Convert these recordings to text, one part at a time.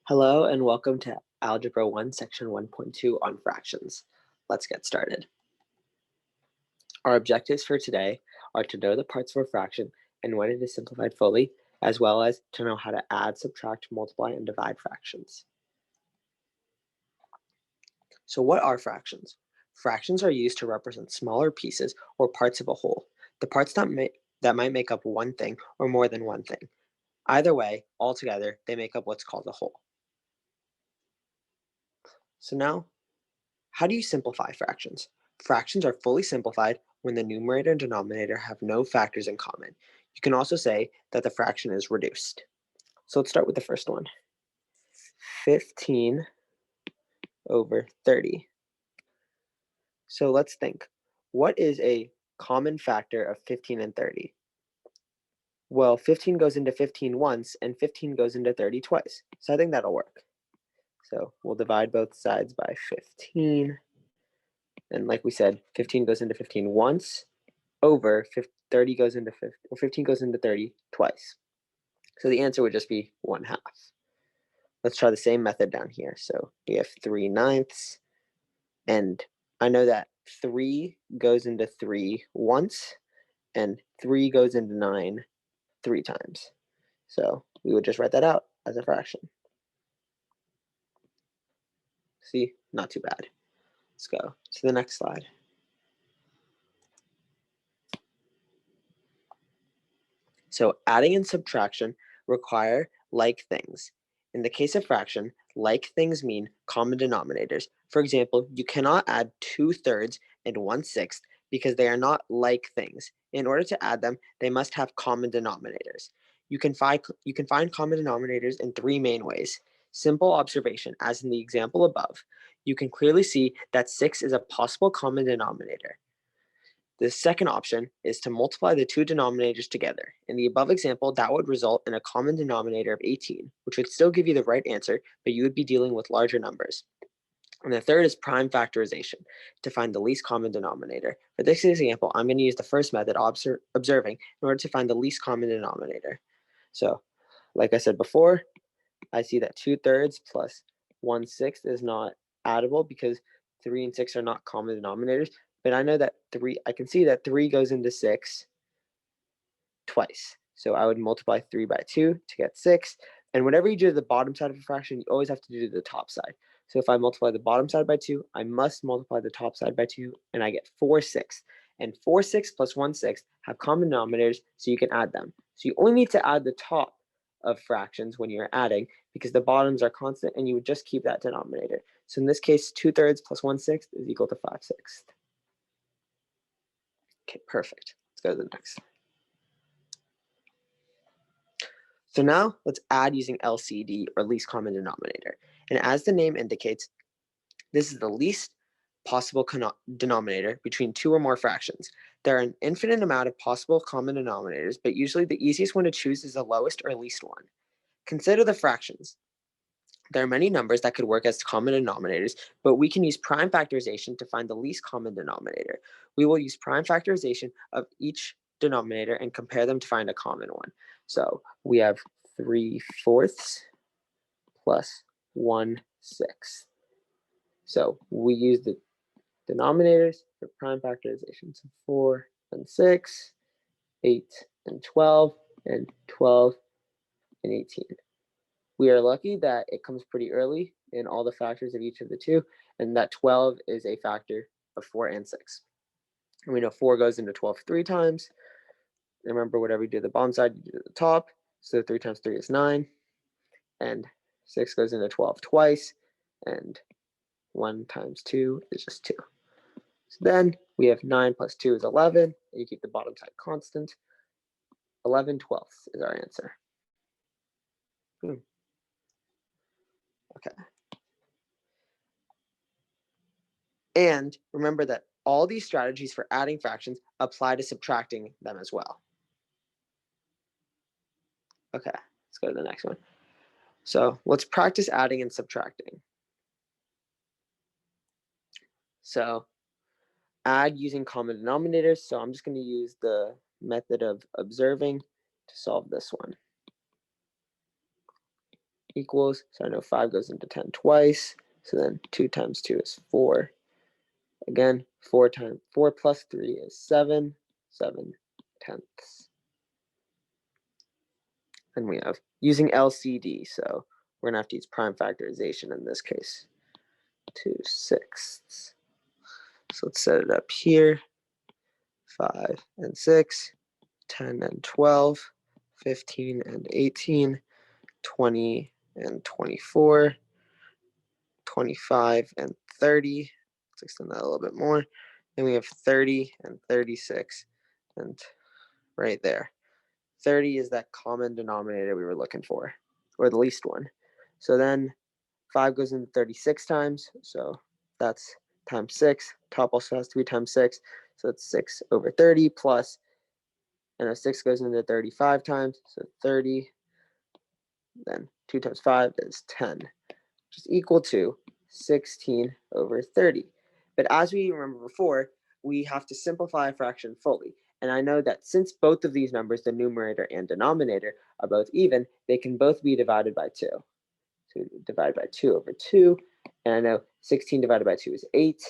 Hello and welcome to Algebra 1, Section 1.2 on fractions. Let's get started. Our objectives for today are to know the parts of a fraction and when it is simplified fully, as well as to know how to add, subtract, multiply, and divide fractions. So what are fractions? Fractions are used to represent smaller pieces or parts of a whole, the parts that might make up one thing or more than one thing. Either way, altogether, they make up what's called a whole. So now, how do you simplify fractions? Fractions are fully simplified when the numerator and denominator have no factors in common. You can also say that the fraction is reduced. So let's start with the first one. 15 over 30. So let's think. What is a common factor of 15 and 30? Well, 15 goes into 15 once, and 15 goes into 30 twice. So I think that'll work. So we'll divide both sides by 15. And like we said, 15 goes into 15 once, over 30 goes into 50, or 15 goes into 30 twice. So the answer would just be 1/2. Let's try the same method down here. So we have 3/9, and I know that 3 goes into 3 once, and 3 goes into 9 3 times. So we would just write that out as a fraction. See, not too bad. Let's go to the next slide. So adding and subtraction require like things. In the case of fraction, like things mean common denominators. For example, you cannot add 2/3 and 1/6 because they are not like things. In order to add them, they must have common denominators. You can find common denominators in 3 main ways. Simple observation, as in the example above. You can clearly see that 6 is a possible common denominator. The second option is to multiply the two denominators together. In the above example, that would result in a common denominator of 18, which would still give you the right answer, but you would be dealing with larger numbers. And the third is prime factorization, to find the least common denominator. For this example, I'm going to use the first method, observing, in order to find the least common denominator. So, like I said before, I see that 2/3 plus 1/6 is not addable because 3 and 6 are not common denominators. But I know that I can see that 3 goes into 6 twice. So I would multiply 3 by 2 to get 6. And whenever you do the bottom side of a fraction, you always have to do the top side. So if I multiply the bottom side by 2, I must multiply the top side by 2, and I get 4/6. And 4/6 plus 1/6 have common denominators, so you can add them. So you only need to add the top of fractions when you're adding, because the bottoms are constant, and you would just keep that denominator. So in this case, 2/3 plus 1/6 is equal to 5/6. Okay, perfect. Let's go to the next. So now let's add using LCD, or least common denominator. And as the name indicates, this is the least possible denominator between two or more fractions. There are an infinite amount of possible common denominators, but usually the easiest one to choose is the lowest or least one. Consider the fractions. There are many numbers that could work as common denominators, but we can use prime factorization to find the least common denominator. We will use prime factorization of each denominator and compare them to find a common one. So we have 3/4 plus 1/6. So we use the denominators for prime factorization. So 4 and 6, 8 and 12, and 12 and 18. We are lucky that it comes pretty early in all the factors of each of the two, and that 12 is a factor of 4 and 6. And we know 4 goes into 12 3 times. And remember, whatever you do the bottom side, you do the top. So 3 times 3 is 9. And 6 goes into 12 twice. And 1 times 2 is just 2. So then we have 9 plus 2 is 11. And you keep the bottom side constant. 11/12 is our answer. Okay. And remember that all these strategies for adding fractions apply to subtracting them as well. Okay, let's go to the next one. So let's practice adding and subtracting. So add using common denominators. So I'm just going to use the method of observing to solve this one. equals, so I know 5 goes into 10 twice, so then 2 times 2 is 4. Again, 4 plus 3 is 7 tenths. And we have using LCD, so we're gonna have to use prime factorization in this case. 2/6. So let's set it up here. 5 and 6, 10 and 12, 15 and 18, 20 and 24, 25 and 30. Let's extend that a little bit more. Then we have 30 and 36, and right there. 30 is that common denominator we were looking for, or the least one. So then 5 goes into 36 times, so that's times 6. Top also has to be times 6, so it's 6 over 30 plus, and a 6 goes into 35 times, so 30. Then 2 times 5 is 10, which is equal to 16 over 30. But as we remember before, we have to simplify a fraction fully. And I know that since both of these numbers, the numerator and denominator, are both even, they can both be divided by 2. So divide by 2 over 2. And I know 16 divided by 2 is 8,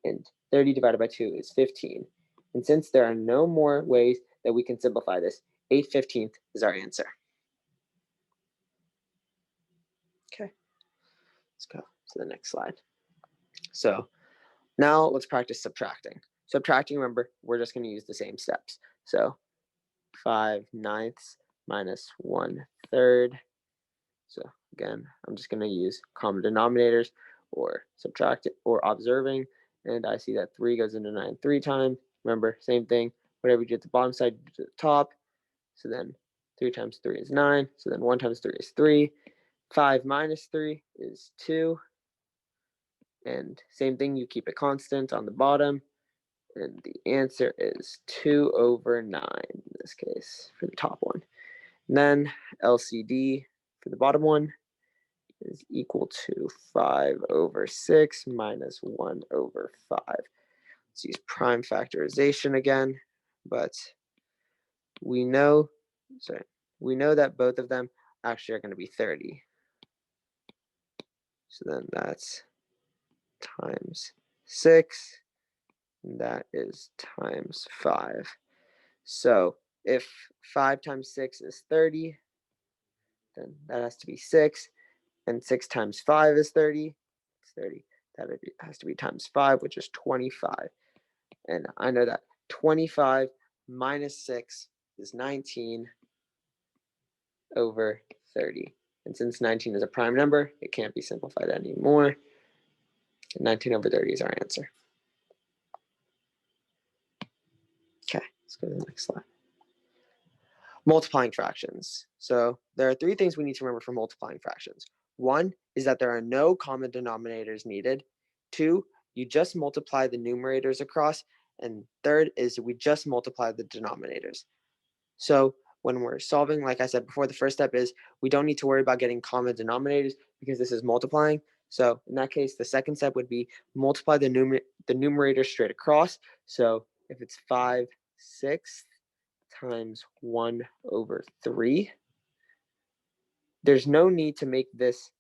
and 30 divided by 2 is 15. And since there are no more ways that we can simplify this, 8/15 is our answer. Okay, let's go to the next slide. So now let's practice subtracting. Subtracting, remember, we're just going to use the same steps. So 5/9 minus 1/3. So again, I'm just going to use common denominators or subtract or observing. And I see that 3 goes into 9 3 times. Remember, same thing. Whatever you do at the bottom side, you do at the top. So then 3 times 3 is 9. So then 1 times 3 is 3. 5 minus 3 is 2. And same thing, you keep it constant on the bottom. And the answer is 2 over 9 in this case for the top one. And then LCD for the bottom one is equal to 5 over 6 minus 1 over 5. Let's use prime factorization again, but we know that both of them actually are going to be 30. So then that's times 6, and that is times 5. So if 5 times 6 is 30, then that has to be 6, and 6 times 5 is 30. It's 30. That has to be times 5, which is 25. And I know that 25 minus 6 is 19 over 30. And since 19 is a prime number, it can't be simplified anymore. 19 over 30 is our answer. Okay, let's go to the next slide. Multiplying fractions. So there are 3 things we need to remember for multiplying fractions. 1 is that there are no common denominators needed. 2, you just multiply the numerators across. And 3rd is we just multiply the denominators. So when we're solving, like I said before, the first step is we don't need to worry about getting common denominators because this is multiplying. So in that case, the second step would be multiply the numerator straight across. So if it's 5/6 times 1 over 3, there's no need to make this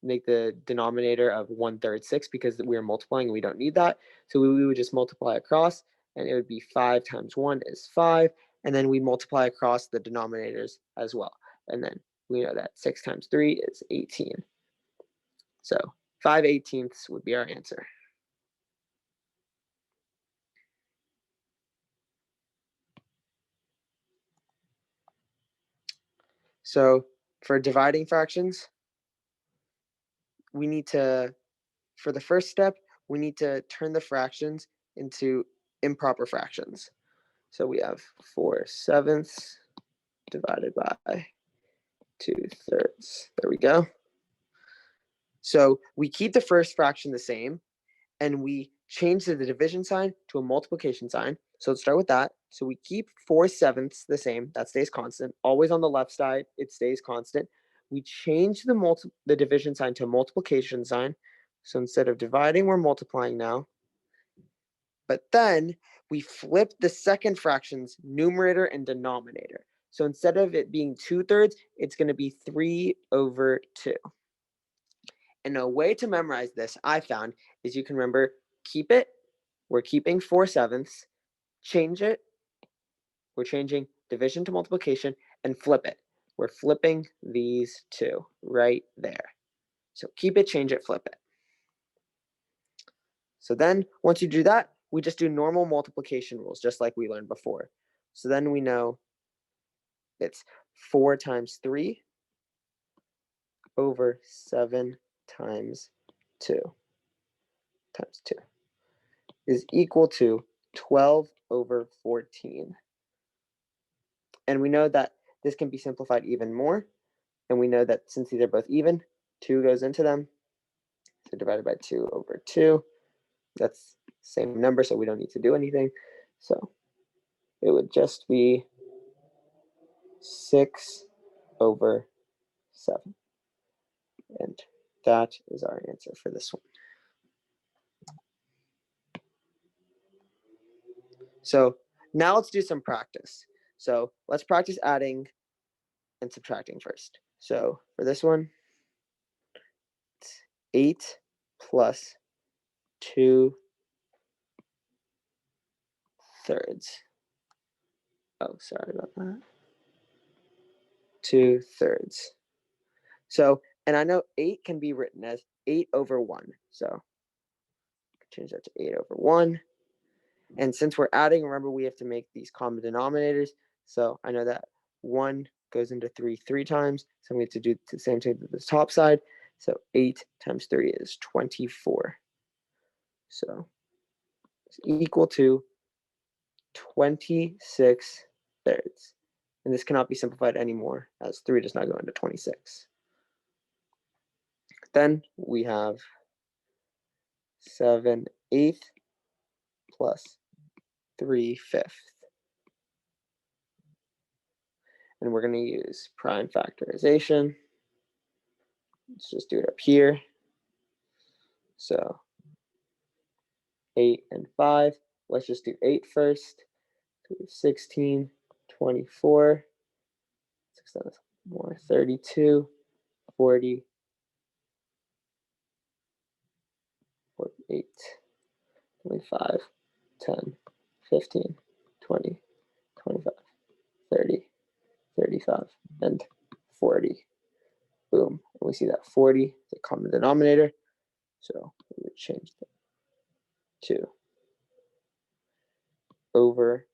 make the denominator of 1/3 6 because we are multiplying and we don't need that. So we would just multiply across, and it would be 5 times 1 is 5, and then we multiply across the denominators as well. And then we know that 6 times 3 is 18. So 5/18 would be our answer. So for dividing fractions, we need to, for the first step, we need to turn the fractions into improper fractions. So we have 4/7 divided by 2/3. There we go. So we keep the first fraction the same, and we change the division sign to a multiplication sign. So let's start with that. So we keep 4/7 the same. That stays constant. Always on the left side, it stays constant. We change the division sign to a multiplication sign. So instead of dividing, we're multiplying now. But then we flip the second fraction's numerator and denominator. So instead of it being 2/3, it's going to be 3/2. And a way to memorize this I found is you can remember, keep it, we're keeping 4/7, change it, we're changing division to multiplication, and flip it. We're flipping these two right there. So keep it, change it, flip it. So then once you do that, we just do normal multiplication rules, just like we learned before. So then we know it's 4 times 3 over 7 times 2 is equal to 12/14. And we know that this can be simplified even more. And we know that since these are both even, 2 goes into them. So divided by 2/2. That's the same number, so we don't need to do anything. So it would just be 6/7. And that is our answer for this one. So now let's do some practice. So let's practice adding and subtracting first. So for this one, it's 8 plus 2/3. Oh, sorry about that. 2/3. So, and I know 8 can be written as 8/1. So change that to 8/1. And since we're adding, remember we have to make these common denominators. So I know that 1 goes into 3 3 times. So we have to do the same thing to the top side. So 8 times 3 is 24. So it's equal to 26/3. And this cannot be simplified anymore as 3 does not go into 26. Then we have 7/8 plus 3/5. And we're going to use prime factorization. Let's just do it up here. So 8 and 5. Let's just do 8 first. So we have 16, 24, 6 times more, 32, 40, 48, 25, 10, 15, 20, 25, 30, 35, and 40. Boom. And we see that 40 is a common denominator. So we would change that to over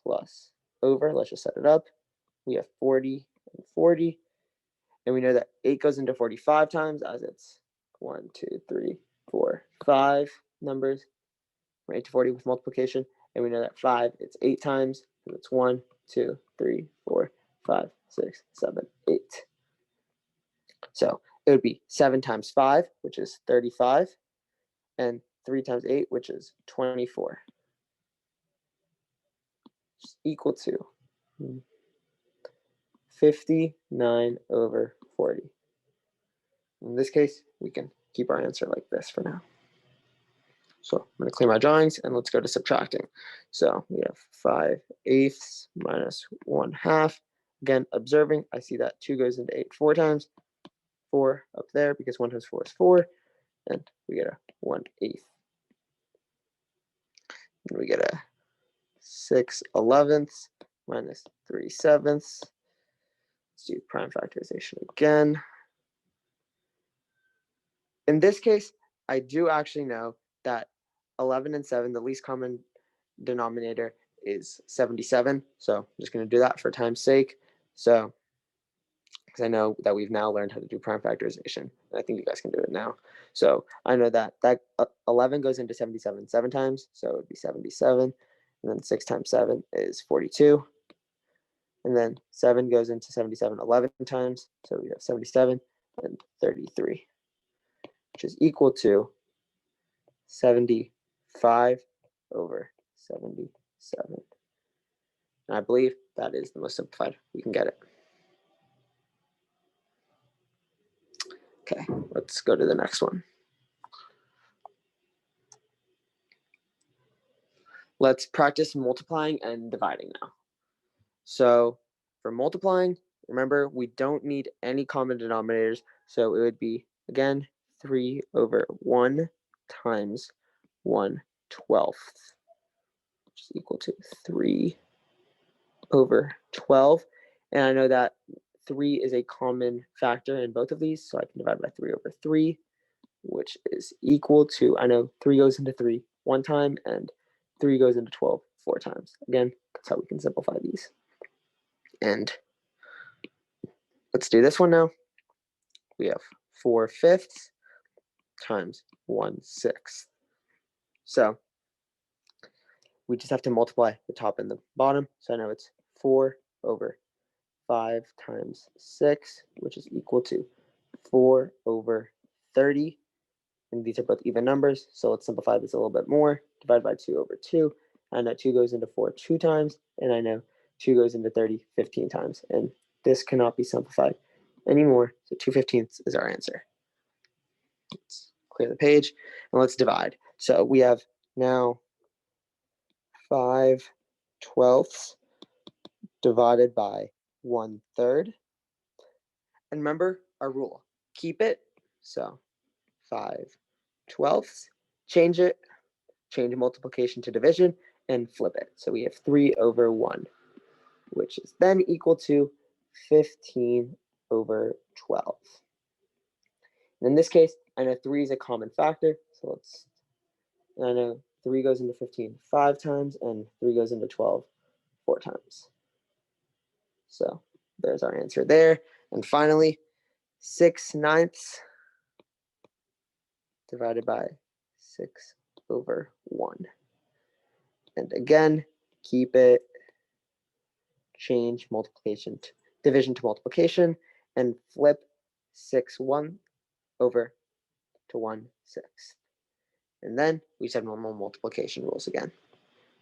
plus over. Let's just set it up. We have 40 and 40. And we know that 8 goes into 45 times as it's 1, 2, 3, 4, 5 numbers. From 8 to 40 with multiplication. And we know that 5, it's 8 times. So it's 1, 2, 3, 4, 5, 6, 7, 8. So it would be 7 times 5, which is 35. And 3 times 8, which is 24. Which is equal to 59/40. In this case, we can keep our answer like this for now. So I'm going to clear my drawings and let's go to subtracting. So we have 5/8 minus 1/2. Again, observing, I see that 2 goes into 8 4 times. 4 up there because 1 times 4 is 4. And we get a 1/8. And we get a 6/11 minus 3/7. Let's do prime factorization again. In this case, I do actually know that 11 and 7, the least common denominator is 77. So I'm just going to do that for time's sake. So, because I know that we've now learned how to do prime factorization. And I think you guys can do it now. So I know that 11 goes into 77 7 times. So it would be 77. And then 6 times 7 is 42. And then 7 goes into 77 11 times. So we have 77 and 33, which is equal to 75/77. And I believe that is the most simplified we can get it. Okay, let's go to the next one. Let's practice multiplying and dividing now. So For multiplying, remember, we don't need any common denominators, so it would be, again, 3 over 1 times 1/12, which is equal to 3 over 12. And I know that 3 is a common factor in both of these, so I can divide by 3 over 3, which is equal to, I know 3 goes into 3 one time, and 3 goes into 12 4 times. Again, that's how we can simplify these. And let's do this one now. We have 4/5 times 1/6. So we just have to multiply the top and the bottom. So I know it's 4 over 5 times 6, which is equal to 4 over 30. And these are both even numbers, so let's simplify this a little bit more. Divide by 2 over 2. I know 2 goes into 4 2 times, and I know 2 goes into 30 15 times. And this cannot be simplified anymore, so 2/15 is our answer. Let's clear the page, and let's divide. So we have now 5/12 divided by 1/3. And remember our rule, keep it. So 5/12, change it, change multiplication to division, and flip it. So we have 3 over 1, which is then equal to 15 over 12. And in this case, I know 3 is a common factor, so I know 3 goes into 15 5 times, and 3 goes into 12 4 times. So there's our answer there. And finally, 6/9 divided by 6 over 1. And again, keep it, change multiplication to division to multiplication, and flip 6/1 over to 1/6. And then we just have normal multiplication rules again,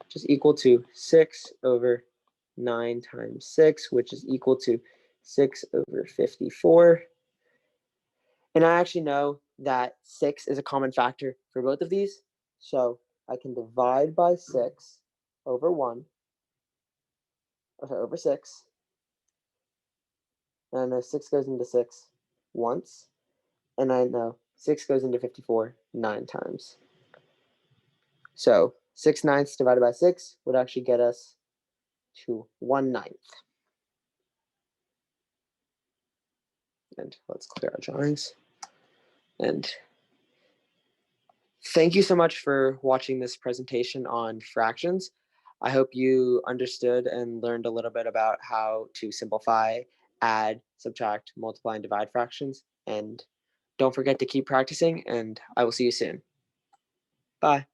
which is equal to 6 over 9 times 6, which is equal to 6 over 54. And I actually know that 6 is a common factor for both of these, so I can divide by 6 over 1, over 6, and I know 6 goes into 6 once, and I know 6 goes into 54 9 times. So 6/9 divided by 6 would actually get us to 1/9. And let's clear our drawings. And thank you so much for watching this presentation on fractions. I hope you understood and learned a little bit about how to simplify, add, subtract, multiply, and divide fractions. And don't forget to keep practicing, and I will see you soon. Bye.